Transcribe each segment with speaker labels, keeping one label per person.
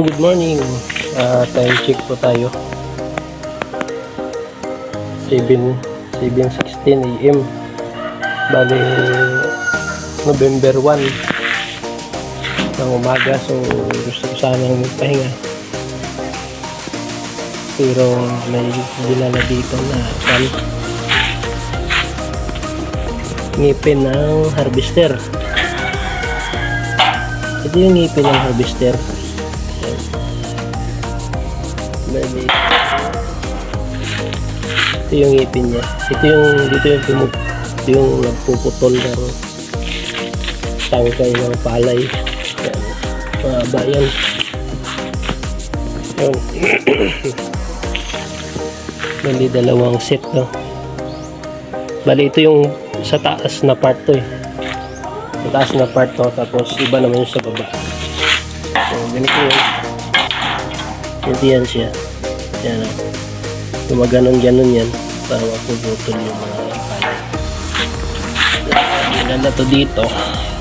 Speaker 1: Good morning. Time check po tayo. 7:16 AM. Bali November 1 ng umaga. So gusto ko sanang magpahinga. Pero may dinala dito na ngipin ng harvester. Ito yung ngipin ng harvester. Bali, ito yung ngipin niya. Ito yung nagpuputol ng tangkay ng palay. Yan. Mahaba yan. Yun. Bali, dalawang set, no? Bali, ito yung sa taas na part to, eh. Sa taas na part to, tapos iba naman yung sa baba. So, ganito yun. Ganito yan siya. Yan, no? Gumaganon-ganon yan para mapuputol yung mga palay. Yan na to dito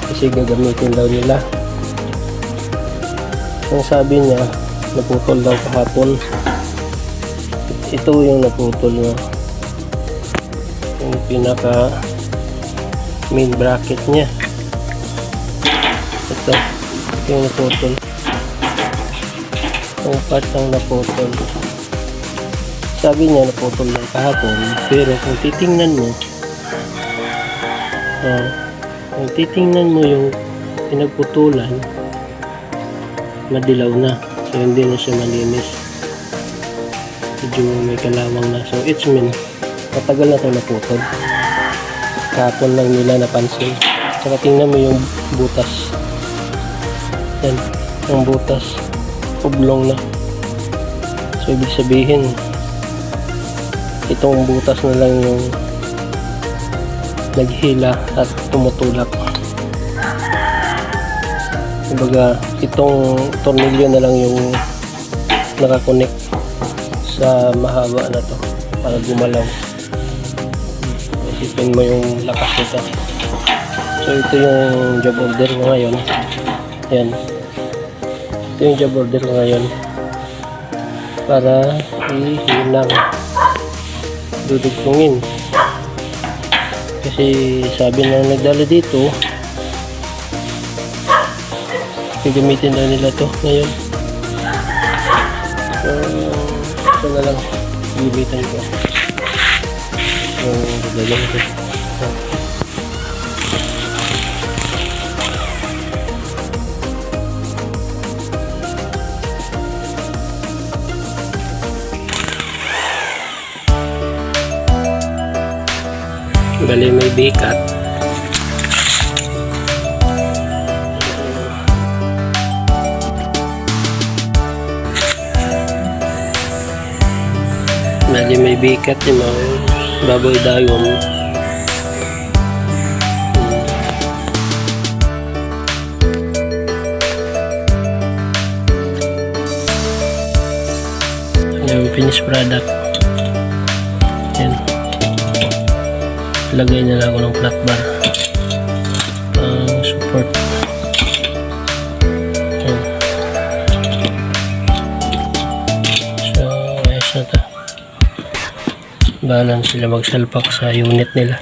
Speaker 1: kasi gagamitin daw nila. Ang sabi niya, naputol daw kahapon. Ito yung naputol na yung pinaka main bracket niya. Ito yung naputol. Yung part ng naputol. Sabi niya naputol ng kahapon, pero kung titingnan mo yung pinagputulan, madilaw na. So hindi na siya malinis. Medyo may kalawang na. So it's mean matagal na ito naputol. Kahapon lang nila napansin. Saka tingnan mo yung butas. Yan, ang butas oblong na. So ibig sabihin itong butas na lang yung naghila at tumutulak. Kumbaga itong tornilyo na lang yung nakakonect sa mahaba na to para gumalaw. Isipin mo yung lakas nito. So ito yung job order mo ngayon. Yan, ito yung job order mo ngayon para ihinang dudugtungin. Kasi sabi na nagdala dito, gagamitin na nila to ngayon. So ito na lang gamitan ko. So gagawin ko. Bali may bikat. Bali may bikat yung mga baboy dayon. Yung finished product. Yan. Lagay na lang ako ng flat bar pang support. So ayos na to. Bahala sila magsalpak sa unit nila.